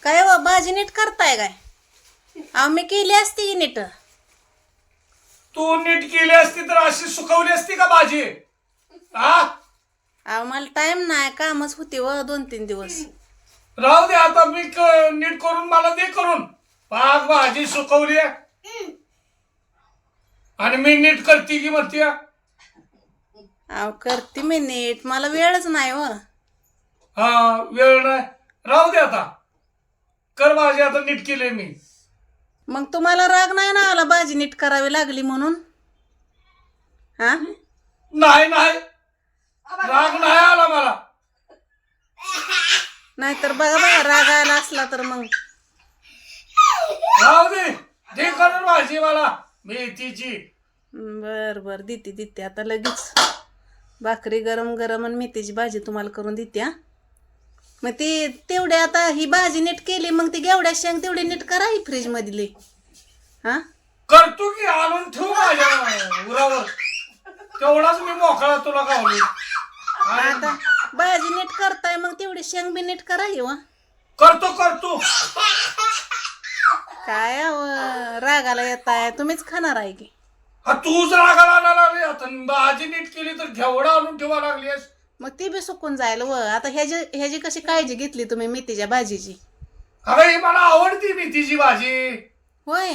काय हो भाजी नीट करताय काय? अहो मी केली असती की नीट. तू नीट केली असती तर अशी सुकवली असती का भाजी? हा, अहो मला टाइम नाही, कामच होती व 2-3 दिवस. राहू दे आता. मी नीट करून मला दे करून. पाक भाजी सुकवली आणि मी नीट करते की म्हणते. अहो करते मी नीट, मला वेळच नाही व. हा, वेळ नाही. राहू दे आता. कर भाजी आता नीट केली मी. मग तुम्हाला राग नाही ना आला भाजी नीट करावी लागली म्हणून? हा, नाही नाही, राग नाही आला मला. नाहीतर बघा बघा राग आला असला तर मग. राहू दे, दे करून भाजी मला मेथीची. बर बर, देते आता लगेच. भाकरी गरम गरम आणि मेथीची भाजी तुम्हाला करून देते. हा, मग ती तेवढे आता ही भाजी नीट केली, मग ती घेवड्या शेंग तेवढी नीट करा ही फ्रीज मधली. हा, करतो की, आणून ठेवू माझ्या उरावर. तेवढाच मी मोकळा तुला गावलो. आता भाजी नीट करताय मग तेवढी शेंग बी नीट करा व. करतो करतो. काय रागाला येताय? तुम्हीच खाणार आहे की? हा, तूच रागाला आणायला लागली आता. भाजी नीट केली तर घेवडा आणून ठेवा लागलीस. मग ती बी सुकून जाईल व. आता ह्याची कशी काळजी घेतली तुम्ही मेथीच्या भाजीची? अगं ही मला आवडती मेथीची भाजी. होय,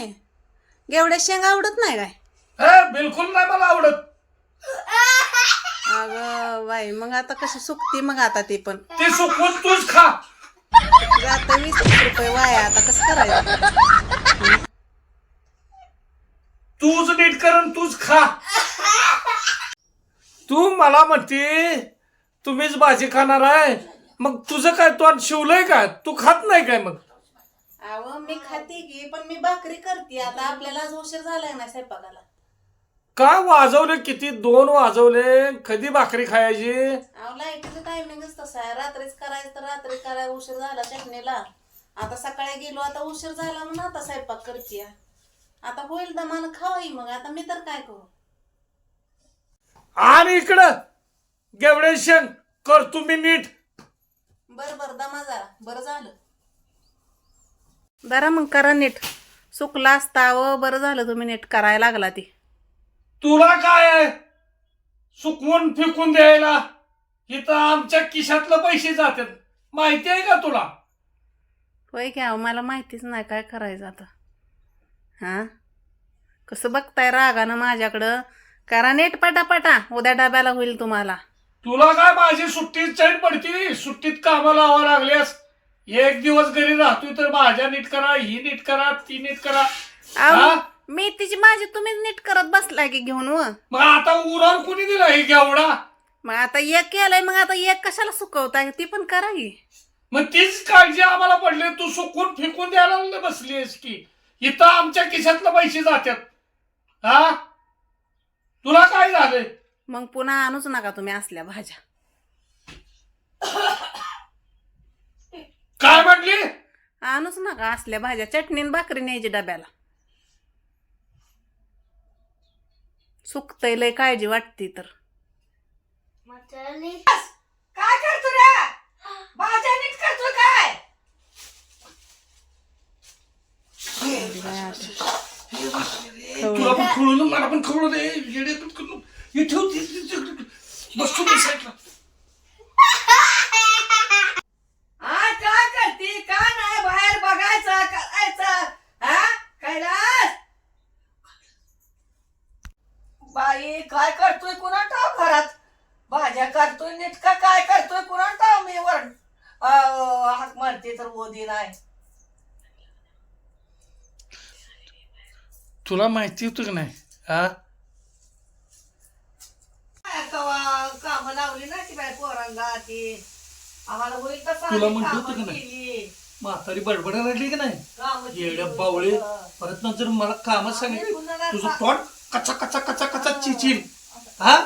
घेवड्या शेंग आवडत नाही काय? हे बिलकुल नाही मला आवडत. अगं बाई, मग आता कशी सुकती मग आता ती पण? ती सुकवून तूच खा. जात 20 रुपये वाया, आता कसं करायचं? तूच नीट करून तूच खा. तू मला म्हणते तुम्हीच भाजी खाणार आहे, मग तुझं काय तोंड शिवलंय का? तू खात नाही काय मग? अहो मी खाते की, पण मी भाकरी करते आता. आपल्याला आज उशीर झालाय ना स्वयंपाकाला. काय वाजवले? किती 2 वाजवले. कधी भाकरी खायची? अहो लाईटीचं टायमिंगच तसं आहे. रात्रीच करायचं तर रात्री करायला उशीर झाला चटणीला. आता सकाळी गेलो, आता उशीर झाला म्हणून आता स्वयंपाक करते. आता होईल दमानं खावाई मग. आता मी तर काय करू? आणि इकडं गेवडे शेंग कर तुम्ही नीट. बर दमा जरा. बरं झालं जरा, मग करा नीट. सुकला असता व. बरं झालं तुम्ही नीट करायला लागला ती. तुला काय आहे सुकवून फेकून द्यायला? इथं आमच्या खिशातलं पैसे जातात, माहिती आहे का तुला? होय की? अहो मला माहितीच नाही काय करायचं आता. हा, कसं बघताय रागानं माझ्याकडं? करा नीट पटापटा, उद्या डब्याला होईल तुम्हाला. तुला काय माझी सुट्टीत चैन पडती? सुट्टीत कामाला लावा लागल्यास. एक दिवस घरी राहतोय तर भाज्या नीट करा, ही नीट करा, ती नीट करा. अहो मेथीची भाजी तुम्हीच नीट करत बसलाय की घेऊन व. मग आता उरावर कोणी दिला हे घेवडा? मग आता एक केलंय, मग आता एक कशाला सुकवताय? ती पण करा की. मग तीच काळजी आम्हाला पडली. तू सुकून फेकून द्यायला बसलीस की इथं आमच्या खिशातलं पैसे जातात. हा, तुला काय झालंय? मग पुन्हा आणूच नका तुम्ही असल्या भाज्या. काय म्हटली? आणूच नका असल्या भाज्या. चटणीन भाकरी न्यायची डब्याला. सुकतय लय काळजी वाटते तर. काय करतो रे? भाज्या नीट करतो काय? तुला पण खवळून मला पण खवळू दे. येडे करून हे ठेव. बसतो मी साईडला. काय करते? काय नाही, बाहेर बघायचं करायचं. हा, कैलास बाई काय करतोय कुणा ठाव? घरात भाज्या करतोय नीट का काय करतोय कुणा ठाव? मी वर हाक म्हणते तर बोधी नाही. तुला माहिती होतं का नाही? हा, काम लावली ना ती बाई पोरांना. ती आम्हाला होईल तसं तुला आम्ही म्हणतो होतं कामं का नाही? केली. म्हातारी बडबडायला लागली की नाही? कामं केली. येड्या बावळे. परत नंतर मला कामात सांगितलं तुझं तोंड कचा कचा कचा कचा चिचिल. हा,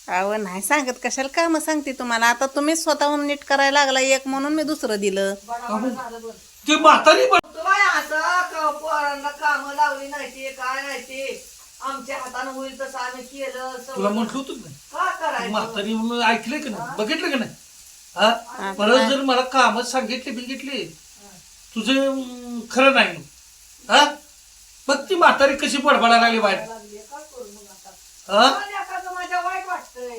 अहो नाही सांगत, कशाला काम सांगते तुम्हाला? आता तुम्ही स्वतःहून नीट करायला लागला एक म्हणून मी दुसरं दिलं. बडाबड झालं बरं. ते म्हातारी तू बाई असं पोरांना कामं लावली नाही ते काय नाही ते आमच्या हातानं होईल तसं आम्ही केलं. तुला म्हटलं होतं ना का करायचं? म्हातारी म्हणून ऐकलंय का नाही? बघितलं का नाही? हा परत जर मला कामं सांगितली बिगितली तुझं खरं नाही हा मग ती म्हातारी कशी बडबडायला लागली बाहेर हा एखादं माझ्या वाईट वाटतंय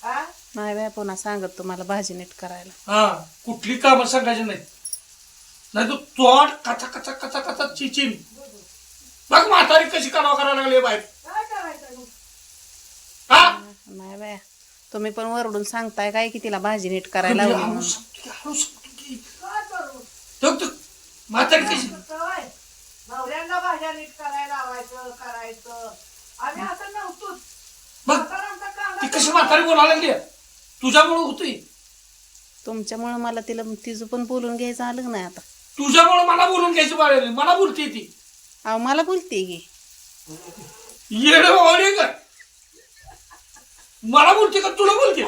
हा नाही बाय पुन्हा सांगत तुम्हाला भाजी नीट करायला. हा कुठली कामं सांगायची नाहीत नाही तू तोड कचा कचा कचा कचा चिचिन बघ म्हातारी कशी कालवा करायला लागली बाहेर काय करायचं मग? हा नाही बाया तुम्ही पण वरडून सांगताय काय की तिला भाजी नीट करायला लावली हळू म्हणून. सांगतो की, हळू सांगतो की. काय करू तो म्हातारी कशी काय नवऱ्यांना भाज्या नीट करायला लावायचं करायचं आम्ही असं नव्हतोच बघ आता आमचा कांदा ती कशी म्हातारी बोलायला लागली तुझ्यामुळे होती तुमच्यामुळे मला तिला तिचं पण बोलून घ्यायचं आलं नाही आता. तुझ्यामुळे मला बोलून घ्यायची बाळ मला बोलते ती अहो मला बोलते की येड का मला बोलते का तुला बोलते